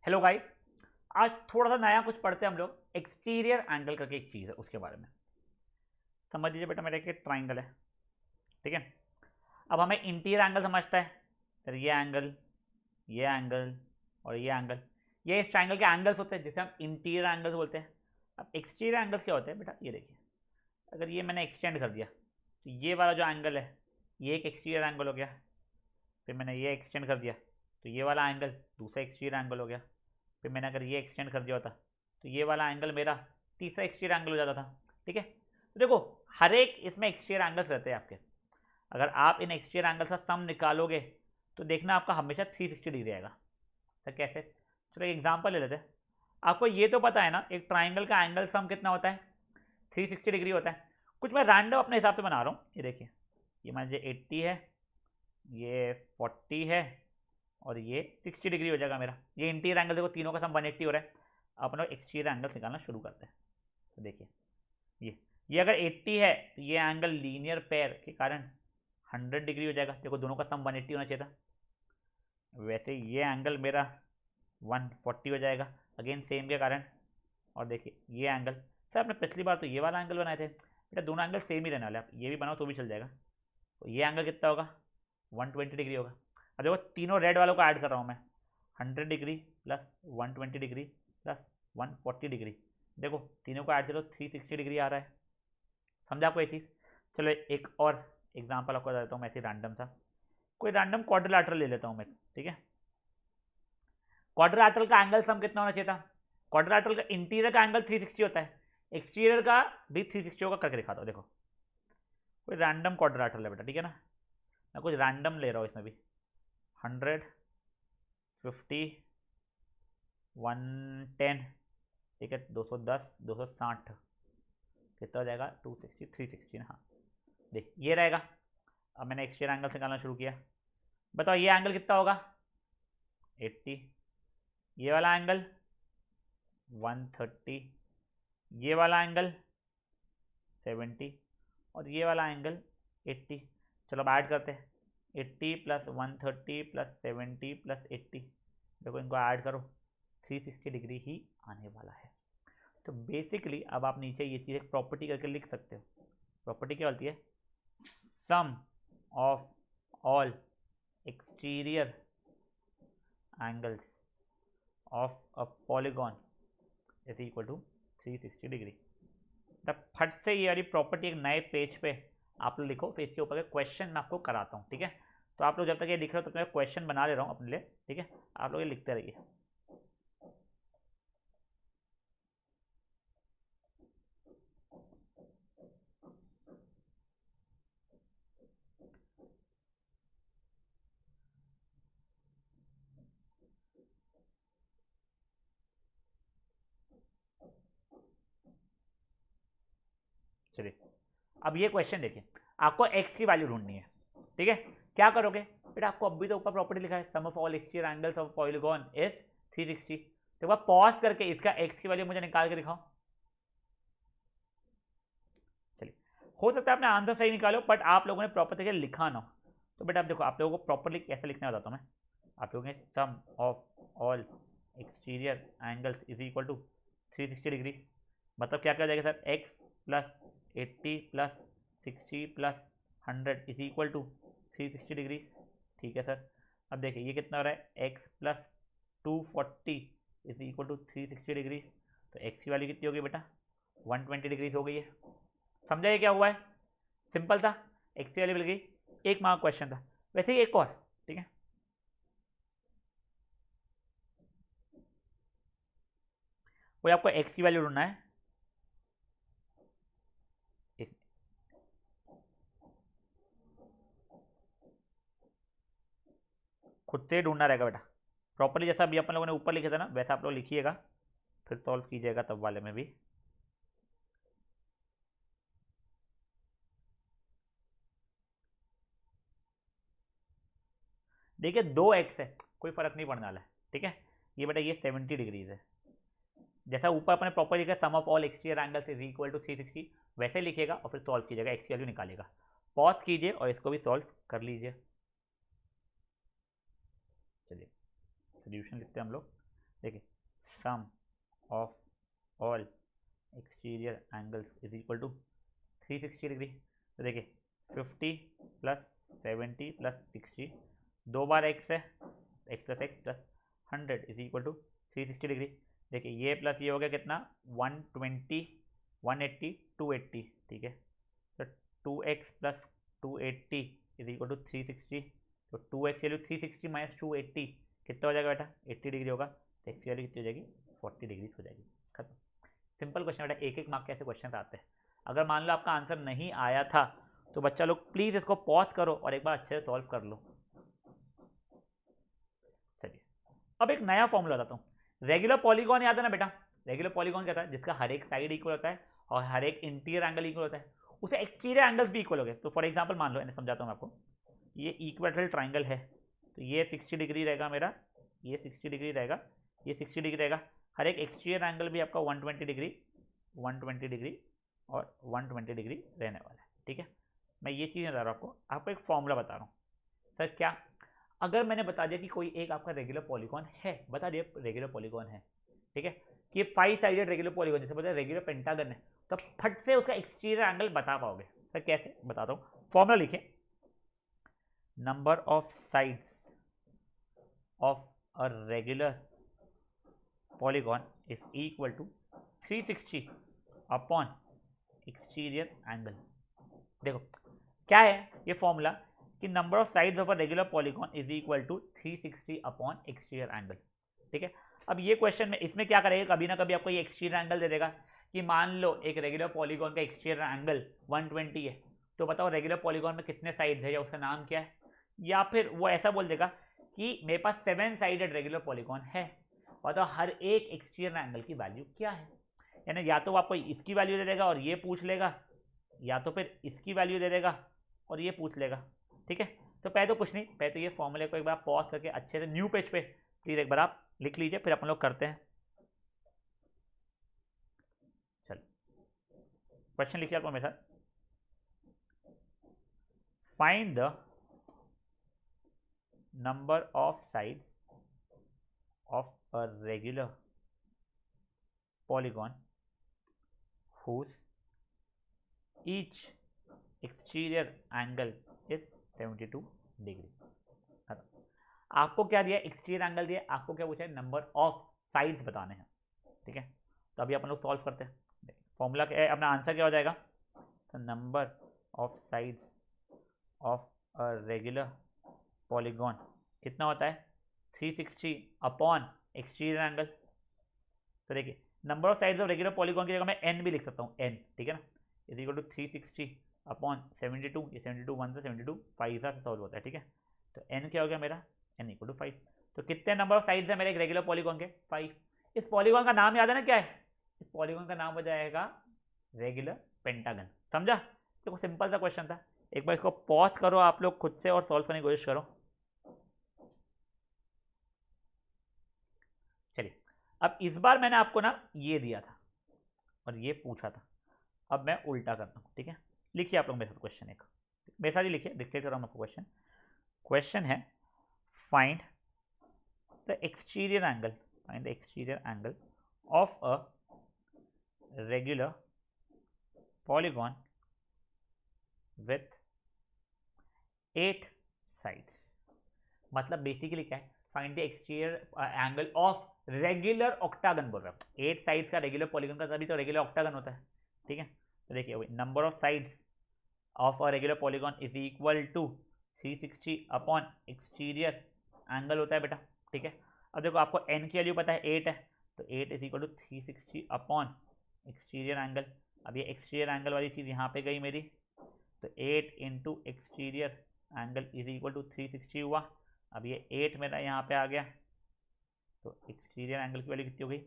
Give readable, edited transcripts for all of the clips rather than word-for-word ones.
Hello guys, आज थोड़ा सा नया कुछ पढ़ते हैं हम लोग। एक्सटीरियर एंगल करके एक चीज़ है, उसके बारे में समझ लीजिए बेटा। मेरा एक ट्राइंगल है, ठीक है। अब हमें इंटीरियर एंगल समझता है सर, ये एंगल और ये एंगल, ये इस ट्राइंगल के एंगल्स होते हैं जिसे हम इंटीरियर एंगल्स बोलते हैं। अब एक्सटीरियर एंगल्स क्या होते हैं बेटा, ये देखिए। अगर ये मैंने एक्सटेंड कर दिया तो ये वाला जो एंगल है ये एक एक्सटीरियर एंगल हो गया। फिर मैंने ये एक्सटेंड कर दिया तो ये वाला एंगल दूसरा एक्सटीरियर एंगल हो गया। फिर मैंने अगर ये एक्सटेंड कर दिया होता तो ये वाला एंगल मेरा तीसरा एक्सटीरियर एंगल हो जाता था, ठीक है। तो देखो, हर एक इसमें एक्सटीरियर एंगल्स रहते हैं आपके। अगर आप इन एक्सटीरियर एंगल्स का सम निकालोगे तो देखना आपका हमेशा 360 डिग्री आएगा। सर कैसे? चलो एक एग्जांपल ले लेते हैं। आपको ये तो पता है ना, एक ट्राइंगल का एंगल सम कितना होता है? 360 डिग्री होता है। कुछ मैं रैंडम अपने हिसाब से बना रहा हूँ। ये देखिए, ये मान लीजिए 80 है, ये 40 है और ये 60 डिग्री हो जाएगा मेरा। ये इंटीरियर एंगल देखो, तीनों का सम 180 हो रहा है। अपन लोग एक्सटीरियर एंगल निकालना शुरू करते हैं। तो देखिए, ये अगर 80 है तो ये एंगल लीनियर पेयर के कारण 100 डिग्री हो जाएगा। देखो दोनों का सम 180 होना चाहिए था। वैसे ये एंगल मेरा 140 हो जाएगा, अगेन सेम के कारण। और देखिए ये एंगल, सर आपने पिछली बार तो ये वाला एंगल बनाए थे बेटा, दोनों एंगल सेम ही रहने वाले। आप ये भी बनाओ तो भी चल जाएगा। तो ये एंगल कितना होगा? 120 डिग्री होगा। अब देखो तीनों रेड वालों को ऐड कर रहा हूँ मैं, 100 degree plus 120 degree plus 140 degree. देखो तीनों को ऐड करो 360 डिग्री आ रहा है। समझा आपको ये चीज़? चलो एक और एग्जांपल आपको बता देता हूँ मैं, ऐसे रैंडम सा कोई रैंडम क्वाड्रिलेटरल ले लेता हूँ मैं, ठीक है। क्वाड्रिलेटरल का एंगल सम कितना होना चाहिए था? क्वाड्रिलेटरल का इंटीरियर का एंगल 360 होता है, एक्सटीरियर का भी 360 होगा। करके दिखाता हूँ। देखो कोई रैंडम क्वाड्रिलेटरल है बेटा, ठीक है ना। मैं कुछ रैंडम ले रहा हूँ इसमें भी। 100, 50, 110, ठीक है, 210, 260 कितना हो जाएगा? 260, 360 ना। हाँ देख ये रहेगा। अब मैंने एक्सटीरियर एंगल से निकालना शुरू किया। बताओ ये एंगल कितना होगा? 80। ये वाला एंगल 130, ये वाला एंगल 70 और ये वाला एंगल 80। चलो अब ऐड करते हैं। 80 प्लस 130 प्लस 70 प्लस 80, देखो इनको ऐड करो, 360 डिग्री ही आने वाला है। तो बेसिकली अब आप नीचे ये चीज़ एक प्रॉपर्टी करके लिख सकते हो। प्रॉपर्टी क्या होती है? Sum of all exterior angles of a polygon is equal to 360 degree. तब फट से ये वाली प्रॉपर्टी एक नए पेज पे आप लोग लिखो, फिर इसके ऊपर क्वेश्चन मैं आपको कराता हूँ, ठीक है। तो आप लोग जब तक ये लिख रहे हो तब तक मैं क्वेश्चन बना ले रहा हूँ अपने लिए, ठीक है। आप लोग ये लिखते रहिए। चलिए अब ये क्वेश्चन देखिए, आपको एक्स की वैल्यू ढूंढनी है, ठीक है। क्या करोगे बेटा? आपको अभी तो ऊपर प्रॉपर्टी लिखा है, sum of all exterior angles of polygon is 360। तो एक पॉज करके इसका एक्स की वैल्यू मुझे निकाल के दिखाओ। चलिए, हो सकता है आपने आंसर सही निकालो बट आप लोगों ने प्रॉपर तरीके लिखा ना हो। तो बेटा आप देखो, आप लोगों को प्रॉपरली कैसे लिखना बताता हूँ मैं। आप लोगों ने sum of all exterior angles is equal to 360 degree. मतलब क्या क्या जाएगा sir? X plus 80 plus 60 plus 100 is equal to 360 degree, ठीक है सर। अब देखिए ये कितना हो रहा है? X plus 240 is equal to 360 degree. तो एक्स की वैल्यू कितनी होगी बेटा? 120 डिग्री हो गई है। समझा ये क्या हुआ है? सिंपल था, एक्स की वैल्यू मिल गई। एक मार्क क्वेश्चन था। वैसे ही एक और, ठीक है। कोई आपको एक्स की वैल्यू ढूंढना है, खुद से ढूंढना रहेगा बेटा। प्रॉपर्ली जैसा अभी अपन लोगों ने ऊपर लिखे था ना, वैसा आप लोग लिखिएगा, फिर सॉल्व कीजिएगा तब वाले में भी। देखिए 2x है, कोई फर्क नहीं पड़ने वाला है, ठीक है। ये बेटा ये 70 डिग्रीज है। जैसा ऊपर अपने प्रॉपर लिखा sum of all exterior angles is equal to 360, वैसे लिखिएगा और फिर सॉल्व कीजिएगा, एक्स की वैल्यू निकालिएगा। पॉज कीजिए और इसको भी सॉल्व कर लीजिए। चलिए सोल्यूशन लिखते हैं हम लोग। देखिए sum of all exterior angles is equal to 360 degree. तो देखिए 50 प्लस 70 प्लस 60, 2 बार एक्स है, x plus x plus 100 is equal to 360 degree. देखिए ये प्लस ये हो गया कितना 120 180 280, ठीक है। तो 2x plus 280 is equal to 360। तो 2x की वैल्यू 360 माइनस 280 कितना हो जाएगा बेटा 80 डिग्री होगा। तो एक्स की वैल्यू कितनी हो जाएगी 40 डिग्री हो जाएगी। खत्म। सिंपल क्वेश्चन बेटा, एक एक मार्क के ऐसे क्वेश्चन आते हैं। अगर मान लो आपका आंसर नहीं आया था तो बच्चा लोग प्लीज इसको पॉज करो और एक बार अच्छे से सॉल्व कर लो। चलिए अब एक नया फॉर्मूला बताता हूँ। रेगुलर पॉलीगॉन याद है ना बेटा, रेगुलर पॉलीगॉन क्या था, जिसका हर एक साइड इक्वल होता है और हर एक इंटीरियर एंगल इक्वल होता है, उसे एक्सटीरियर एंगल्स भी इक्वल हो गए। तो फॉर एग्जांपल मान लो, मैं समझाता हूँ आपको, ये इक्वेटरल ट्राइंगल है, तो ये 60 डिग्री रहेगा मेरा, ये 60 डिग्री रहेगा, ये 60 डिग्री रहेगा। हर एक एक्सटीरियर एंगल भी आपका 120 डिग्री 120 डिग्री और 120 डिग्री रहने वाला है, ठीक है। मैं ये चीज़ बता रहा हूँ आपको एक फॉर्मूला बता रहा हूँ। सर क्या, अगर मैंने बता दिया कि कोई एक आपका रेगुलर पॉलीगॉन है, बता दिया रेगुलर पॉलीगॉन है, ठीक है, कि 5 साइडेड रेगुलर पॉलीगॉन, जैसे बोलते हैं रेगुलर पेंटागन है, तो फट से उसका एक्सटीरियर एंगल बता पाओगे। सर कैसे, बताता हूँ। फॉर्मूला लिखिए, number of sides of a regular polygon is equal to 360 upon exterior angle. देखो क्या है ये फॉर्मूला, कि number of sides of a regular polygon is equal to 360 upon exterior angle, ठीक है। अब ये क्वेश्चन में इसमें क्या करेगा, कभी ना कभी आपको ये एक्सटीरियर एंगल दे देगा कि मान लो एक रेगुलर पॉलीगॉन का एक्सटीरियर एंगल 120 है, तो बताओ रेगुलर पॉलीगॉन में कितने साइड्स है या उसका नाम क्या है। या फिर वो ऐसा बोल देगा कि मेरे पास 7 साइडेड रेगुलर पॉलीगॉन है, बताओ हर एक एक्सटीरियर एंगल की वैल्यू क्या है। यानी या तो आपको इसकी वैल्यू दे देगा और ये पूछ लेगा, या तो फिर इसकी वैल्यू दे देगा और ये पूछ लेगा, ठीक है। तो पहले तो कुछ नहीं, पहले तो ये फॉर्मूले को एक बार पॉज करके अच्छे से न्यू पेज पे प्लीज एक बार आप लिख लीजिए, फिर अपन लोग करते हैं। चलो क्वेश्चन लिखिए आपको मेरे साथ, find the number of sides of a regular polygon whose each exterior angle is 72 degree. आपको क्या दिया, एक्सटीरियर एंगल दिया, आपको क्या पूछा है, नंबर ऑफ साइड्स बताने हैं, ठीक है। तो अभी अपन लोग सॉल्व करते हैं। फॉर्मूला क्या है, अपना आंसर क्या हो जाएगा, तो number of sides of a regular polygon कितना होता है 360 अपॉन एक्सटीरियर एंगल। तो देखिए number of sides of regular polygon की जगह मैं एन भी लिख सकता हूँ, एन, ठीक है ना, इज इक्वल टू 360 अपॉन 72, ये 72 1 से 72 5 से सॉल्व होता है, ठीक है। तो एन क्या हो गया मेरा, एन इक्वल टू 5। तो कितने नंबर ऑफ साइड्स है मेरे एक रेगुलर पॉलीगॉन के, 5। इस पॉलीगॉन का नाम याद है ना क्या है, इस पॉलीगॉन का नाम हो जाएगा रेगुलर पेंटागन। समझा, देखो सिंपल सा क्वेश्चन था। एक बार इसको पॉज करो आप लोग खुद से और सॉल्व करने की कोशिश करो। चलिए अब इस बार मैंने आपको ना ये दिया था और ये पूछा था, अब मैं उल्टा करता हूँ, ठीक है। लिखिए आप लोग मेरे साथ क्वेश्चन, एक मेरे साथ ही लिखिए, डिक्टेट कर रहा हूँ आपको क्वेश्चन। क्वेश्चन है find the exterior angle, find the exterior angle of a regular polygon with 8 sides. मतलब बेसिकली क्या है, find the exterior angle of regular octagon बोल रहा हूँ, 8 साइड्स का रेगुलर पॉलीगॉन का तभी तो रेगुलर ऑक्टागन होता है, ठीक है। तो देखिए number of sides of a regular polygon is equal to 360 upon exterior angle होता है बेटा, ठीक है। अब देखो आपको एन की वैल्यू पता है 8 है, तो 8 is equal to 360 upon exterior angle. अब ये एक्सटीरियर एंगल वाली चीज़ यहाँ पे गई मेरी, तो 8 into exterior angle is equal to 360 हुआ। अब ये 8 मेरा यहाँ पे आ गया, तो एक्सटीरियर एंगल की वैल्यू कितनी हो गई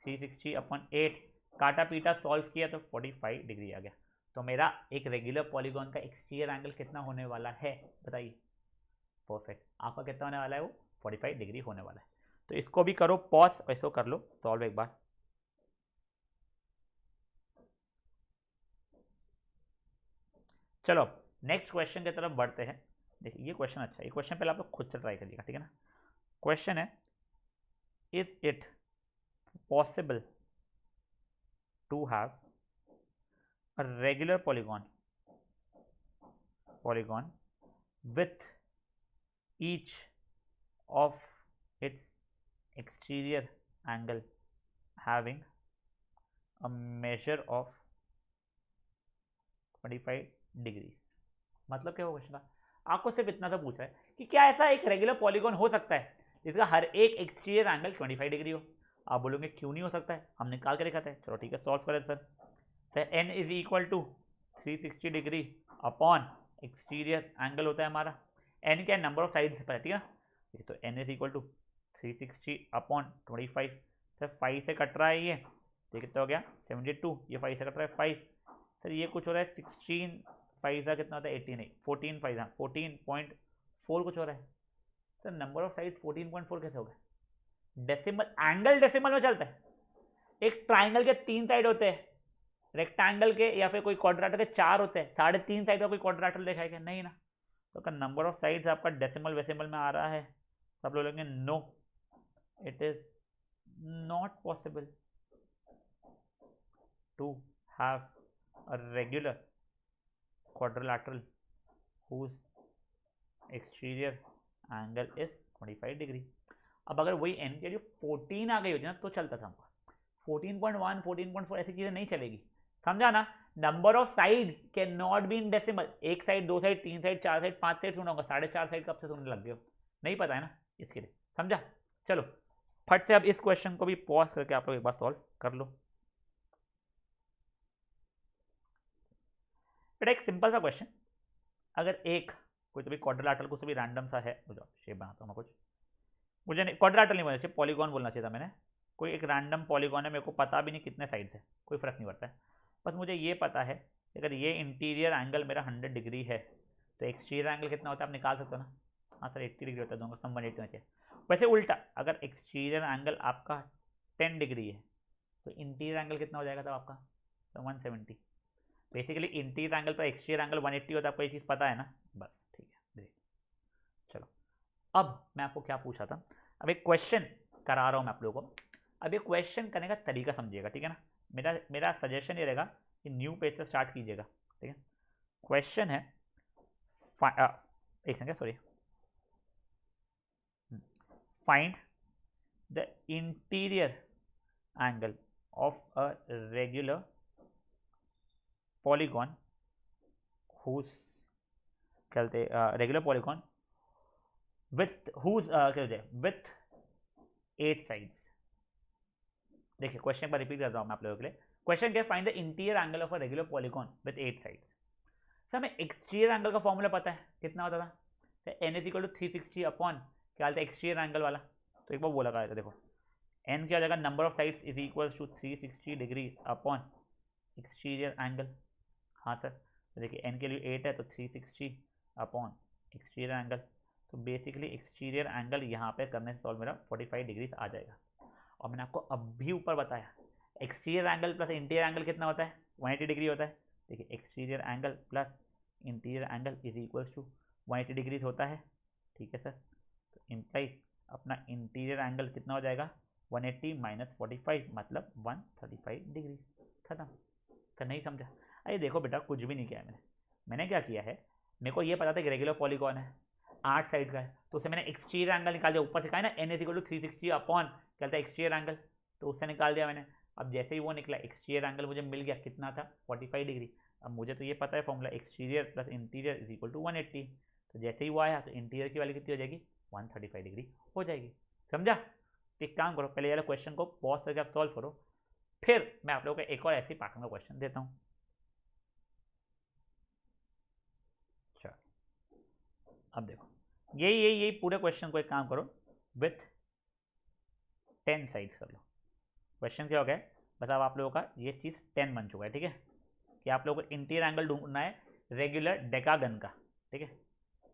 360 अपॉन 8, काटा पीटा सॉल्व किया तो 45 डिग्री आ गया। तो मेरा एक रेगुलर पॉलीगॉन का एक्सटीरियर एंगल कितना होने वाला है बताइए, परफेक्ट। आपका कितना होने वाला है, वो 45 डिग्री होने वाला है। तो इसको भी करो पॉज और इसको कर लो सॉल्व एक बार। चलो नेक्स्ट क्वेश्चन की तरफ बढ़ते हैं। देखिए ये क्वेश्चन अच्छा है, ये क्वेश्चन पहले आप लोग खुद से ट्राई करिएगा, ठीक है ना। क्वेश्चन है, is it possible to have a regular polygon with each of its exterior angle having a measure of 25 degree. मतलब क्या होगा क्वेश्चन का? आपको सिर्फ इतना सा पूछा है कि क्या ऐसा एक रेगुलर पॉलीगॉन हो सकता है जिसका हर एक एक्सटीरियर एंगल 25 डिग्री हो? आप बोलोगे क्यों नहीं हो सकता है, हम निकाल के दिखाते हैं। चलो ठीक है, सॉल्व करें sir. N is equal to 360 degree upon exterior angle होता है हमारा। एन क्या है? नंबर ऑफ साइड से पता है, ठीक है। तो N is equal to 360 upon 25। Sir 5 से कट रहा है ये कितना हो गया 72, ये 5 से कट रहा है 5। सर ये कुछ हो रहा है 16 5 का कितना होता है 18 नहीं 14 5 हाँ 14.4 कुछ हो रहा है। सर नंबर ऑफ साइड 14.4 कैसे हो गया? डेसिमल एंगल डेसिमल में चलता है। एक ट्राइंगल के 3 साइड होते हैं, रेक्टेंगल के या फिर कोई क्वाड्रेटर के 4 होते हैं। 3.5 साइड का कोई क्वाड्रेटर देखा है क्या? नहीं ना। तो अगर नंबर ऑफ साइड्स आपका डेसिमल वेसिमल में आ रहा है तो आप लोग बोलेंगे no, it is not possible to have a regular quadrilateral whose exterior angle is 25 degree. अब अगर वही n की वैल्यू 14 आ गई होती ना तो चलता था हमको। 14.1 14.4 ऐसी चीजें नहीं चलेगी, समझा ना? Number of side can not be in decimal. एक साइड, दो साइड, 3 साइड, 4 साइड, 5 साइड सुना होगा, 4.5 साइड कब से सुनने लग गए हो? नहीं पता है ना, इसके लिए। समझा? चलो फट से अब इस क्वेश्चन को भी पॉज करके आप लोग एक बार सॉल्व कर लो। बेटा एक सिंपल सा क्वेश्चन, अगर एक कोई तो भी क्वाड्रिलेटरल कुछ भी रैंडम सा है, शेप बनाता हूँ मैं कुछ, मुझे नहीं क्वाड्रिलेटरल नहीं बोलना चाहिए, पॉलीगॉन बोलना चाहिए था मैंने। कोई एक रैंडम पॉलीगॉन है, मेरे को पता भी नहीं कितने साइड है, कोई फर्क नहीं पड़ता है। बस मुझे ये पता है अगर ये इंटीरियर एंगल मेरा 100 डिग्री है तो एक्सटीरियर एंगल कितना होता है आप निकाल सकते हो ना? हाँ सर 80 डिग्री होता है, दोनों का सम 180 होना चाहिए। वैसे उल्टा, अगर एक्सटीरियर एंगल आपका 10 डिग्री है तो इंटीरियर एंगल कितना हो जाएगा तब आपका? तो 170। बेसिकली इंटीरियर एंगल पर एक्सटीरियर एंगल 180 होता है, आपको ये चीज़ पता है ना? बस ठीक है, चलो अब मैं आपको क्या पूछा था, अब एक क्वेश्चन करा रहा हूँ मैं आप लोगों को। अब ये क्वेश्चन करने का तरीका समझिएगा, ठीक है ना? मेरा सजेशन ये रहेगा कि न्यू पेज से स्टार्ट कीजिएगा, ठीक है? क्वेश्चन है एक second sorry, find the interior angle of a regular polygon whose कहते regular polygon with whose with 8 sides. देखिए क्वेश्चन पर रिपीट कर रहा हूं मैं आप लोगों के लिए। क्वेश्चन क्या? Find the interior angle of a regular polygon with 8 sides. Sir हमें एक्सटीरियर एंगल का फॉर्मूला पता है, कितना होता था? N is equal to 360 upon क्या होता है एक्सटीरियर एंगल वाला। तो एक बार वो लगा, देखो एन क्या हो जाएगा? Number of sides is equal to 360 degree upon exterior angle. हाँ सर, तो देखिए एन के लिए 8 है तो 360 अपॉन एक्सटीरियर एंगल। तो बेसिकली एक्सटीरियर एंगल यहाँ पे करने से सॉल्व मेरा 45 डिग्री आ जाएगा। और मैंने आपको अभी ऊपर बताया exterior angle plus interior angle कितना होता है? 180 डिग्री होता है। देखिए exterior angle plus interior angle is equals to 180 degree होता है, ठीक है सर? तो इम्प्लाइज अपना इंटीरियर एंगल कितना हो जाएगा? 180 माइनस 45 मतलब 135 डिग्री। खत्म। तो नहीं समझा? अरे देखो बेटा कुछ भी नहीं किया मैंने क्या किया है, मेरे को ये पता था कि रेगुलर पॉलीगॉन है 8 साइड का है, तो उससे मैंने एक्सटीरियर एंगल निकाल दिया। ऊपर से कहा है ना N is equal to 360 upon क्या था एक्सटीरियर एंगल, तो उससे निकाल दिया मैंने। अब जैसे ही वो निकला एक्सटीरियर एंगल मुझे मिल गया, कितना था? 45 डिग्री। अब मुझे तो ये पता है formula exterior plus interior is equal to 180। तो जैसे ही वो आया तो इंटीरियर की वैल्यू कितनी हो जाएगी? 135 डिग्री हो जाएगी। समझा? तो एक काम करो, पहले ये वाला क्वेश्चन को पॉज करके आप सॉल्व करो, फिर मैं आप लोगों को एक और ऐसी पैटर्न का क्वेश्चन देता हूँ। अब देखो यही पूरे क्वेश्चन को एक काम करो विथ 10 साइड्स कर लो। क्वेश्चन क्या हो गया? बस अब आप लोगों का ये चीज़ 10 बन चुका है, ठीक है? कि आप लोगों को इंटीरियर एंगल ढूंढना है रेगुलर डेकागन का, ठीक है?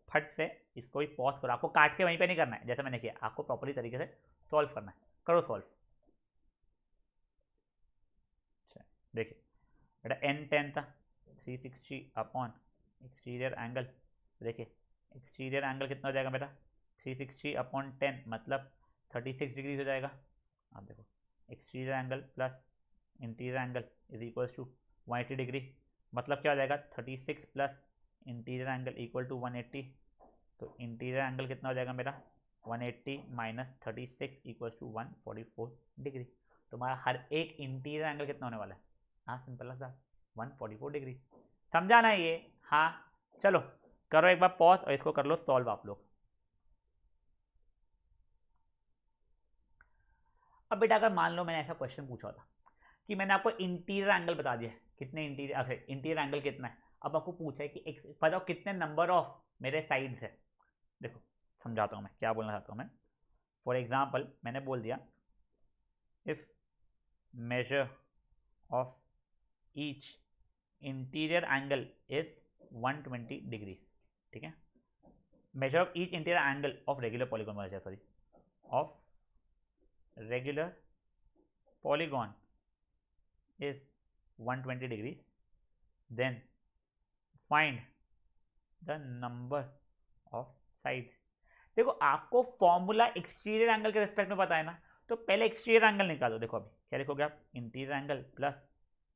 फट से इसको भी पॉज करो, आपको काट के वहीं पे नहीं करना है जैसा मैंने किया, आपको प्रॉपरली तरीके से सॉल्व करना है। करो सॉल्व। देखिए बेटा एन 10 था, 360 अपॉन एक्सटीरियर एंगल। देखिए एक्सटीरियर एंगल कितना हो जाएगा मेरा? 360 अपॉन 10 मतलब 36 डिग्री हो जाएगा। आप देखो exterior angle plus interior angle is equal to 180 degree. मतलब क्या हो जाएगा 36 plus interior angle equal to 180। तो इंटीरियर एंगल कितना हो जाएगा मेरा 180 माइनस 36 इक्वल टू 144 डिग्री। तो हमारा हर एक इंटीरियर एंगल कितना होने वाला है, हाँ सिंपल सा 144 डिग्री। समझा ना ये? हाँ चलो करो एक बार पॉज और इसको कर लो सॉल्व आप लोग। अब बेटा अगर मान लो मैंने ऐसा क्वेश्चन पूछा था कि मैंने आपको इंटीरियर एंगल बता दिया, कितने इंटीरियर एंगल कितना है, अब आपको पूछा है कि बताओ कितने नंबर ऑफ मेरे साइड्स है। देखो समझाता हूँ मैं क्या बोलना चाहता हूँ मैं। फॉर एग्जाम्पल मैंने बोल दिया if measure of each interior angle is 120 degree, ठीक है। Measure of each interior angle of regular polygon, sorry of regular polygon is 120 degrees, then find the number of sides। देखो आपको फॉर्मूला एक्सटीरियर एंगल के respect में पता है ना, तो पहले एक्सटीरियर एंगल निकालो। देखो अभी क्या लिखोगे आप, interior angle plus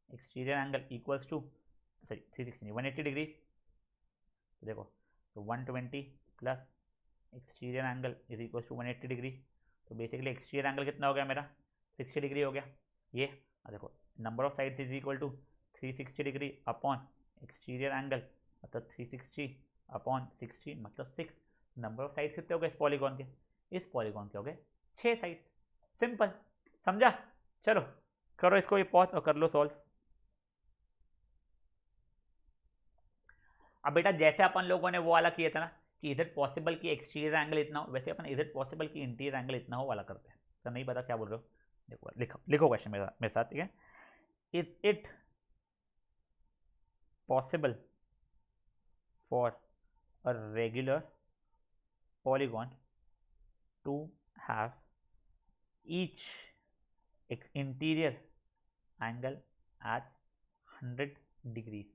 exterior angle equals to sorry 360 180 degree. देखो तो 120 plus exterior angle is equals to 180 degree. तो बेसिकली एक्सटीरियर एंगल कितना हो गया मेरा 60 डिग्री हो गया। ये देखो number of sides is equal to 360 degree upon exterior angle, मतलब 360 अपॉन 60 मतलब 6। नंबर ऑफ साइड्स कितने हो गए इस पॉलीगॉन के, इस पॉलीगॉन के हो गए 6 साइड्स। सिंपल, समझा? चलो करो इसको ये पॉज और कर लो सॉल्व। अब बेटा जैसे अपन लोगों ने वो वाला किया था ना कि इज इट पॉसिबल कि एक्सटीरियर एंगल इतना हो, वैसे अपन इज इट पॉसिबल कि इंटीरियर एंगल इतना हो वाला करते हैं। तो नहीं पता क्या बोल रहे हो, देखो लिखो क्वेश्चन मेरे साथ, ठीक है। Is it possible for a regular polygon to have each interior angle as 100 degrees?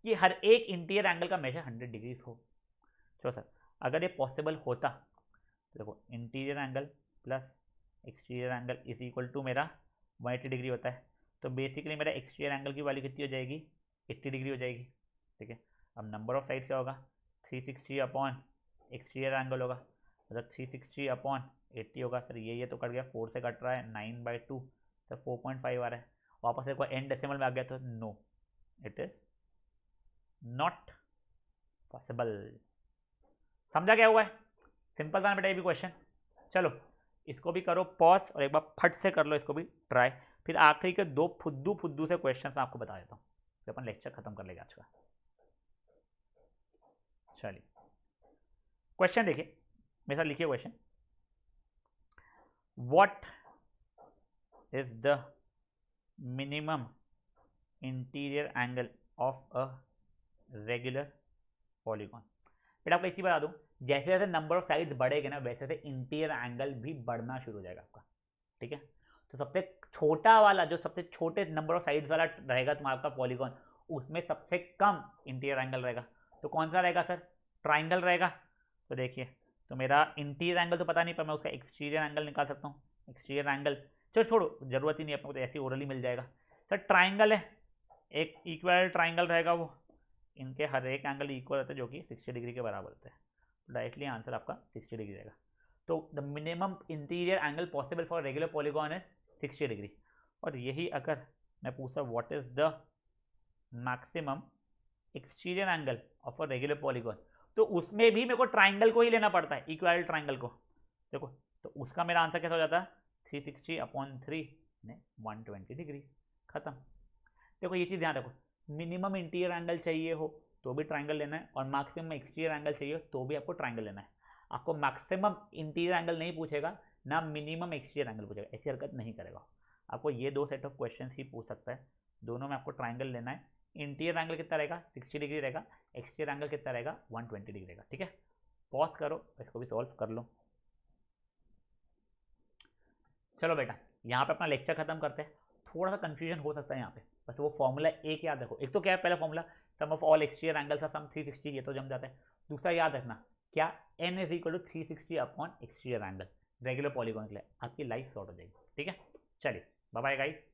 ये हर एक इंटीरियर एंगल का मेजर 100 डिग्री हो। चलो सर अगर ये पॉसिबल होता तो देखो interior angle plus exterior angle is equal to मेरा 180 डिग्री होता है। तो बेसिकली मेरा एक्सटीरियर एंगल की वैल्यू कितनी हो जाएगी 80 डिग्री हो जाएगी, ठीक है। अब नंबर ऑफ साइड्स क्या होगा 360 अपॉन एक्सटीरियर एंगल होगा, मतलब 360 अपॉन 80 होगा। सर ये तो कट गया, 4 से कट रहा है 9/2, सर 4.5 आ रहा है। वापस एक बार एंड डेसिमल में आ गया तो no it is not possible. समझा क्या हुआ है? सिंपल था बेटा ये भी क्वेश्चन। चलो इसको भी करो पॉज और एक बार फट से कर लो इसको भी ट्राई। फिर आखिरी के 2 फुद्दू से क्वेश्चन आपको बता देता हूँ, फिर अपन लेक्चर खत्म कर लेगा आज का। चलिए क्वेश्चन देखिए मेरे साथ, लिखिए question. What is the minimum interior angle of a regular polygon? बेटा आपको एक चीज बता दूं, जैसे जैसे नंबर ऑफ साइड्स बढ़ेगा ना वैसे वैसे इंटीरियर एंगल भी बढ़ना शुरू हो जाएगा आपका, ठीक है। तो सबसे छोटा वाला जो सबसे छोटे नंबर ऑफ साइड्स वाला रहेगा तुम्हारा पॉलीगॉन, उसमें सबसे कम इंटीरियर एंगल रहेगा। तो कौन सा रहेगा सर? ट्राइंगल रहेगा। तो देखिए तो मेरा इंटीरियर एंगल तो पता नहीं पर मैं उसका एक्सटीरियर एंगल निकाल सकता हूँ। एक्सटीरियर एंगल चलो छोड़ो, जरूरत ही नहीं अपने को, तो ऐसे ओरली मिल जाएगा। सर ट्राइंगल है, एक इक्वल ट्राइंगल रहेगा, वो इनके हर एक एंगल इक्वल होता है जो कि 60 डिग्री के बराबर होता है। डायरेक्टली आंसर आपका 60 डिग्री रहेगा। तो the minimum interior angle possible for regular polygon is 60 degree. और यही अगर मैं पूछता what is the maximum exterior angle of a regular polygon, तो उसमें भी मेरे को ट्राइंगल को ही लेना पड़ता है, इक्वल ट्राइंगल को। देखो तो उसका मेरा आंसर कैसा हो जाता है 360 अपॉन 3 ने 120 डिग्री, खत्म। देखो ये चीज़ ध्यान रखो, मिनिमम इंटीरियर एंगल चाहिए हो तो भी ट्राइंगल लेना है, और मैक्सिमम एक्सटीरियर एंगल चाहिए हो तो भी आपको ट्राइंगल लेना है। आपको मैक्सिमम इंटीरियर एंगल नहीं पूछेगा ना मिनिमम एक्सटीरियर एंगल पूछेगा, ऐसी हरकत नहीं करेगा। आपको ये 2 सेट ऑफ क्वेश्चन ही पूछ सकता है, दोनों में आपको ट्राइंगल लेना है। इंटीरियर एंगल कितना रहेगा 60 डिग्री रहेगा, एक्सटीरियर एंगल कितना रहेगा 120 डिग्री रहेगा, ठीक है। पॉज करो इसको भी सॉल्व कर लो। चलो बेटा यहाँ पे अपना लेक्चर खत्म करते हैं। थोड़ा सा कंफ्यूजन हो सकता है यहाँ पे, बस वो फॉर्मूला एक याद रखो। एक तो क्या है पहला formula some of all exterior angles sum 360, ये तो जम जाता है। दूसरा याद रखना क्या n is equal to 360 upon exterior angle regular polygon के लिए, आपकी लाइफ शॉर्ट हो जाएगी, ठीक है। चलिए बाय बाय गाइस।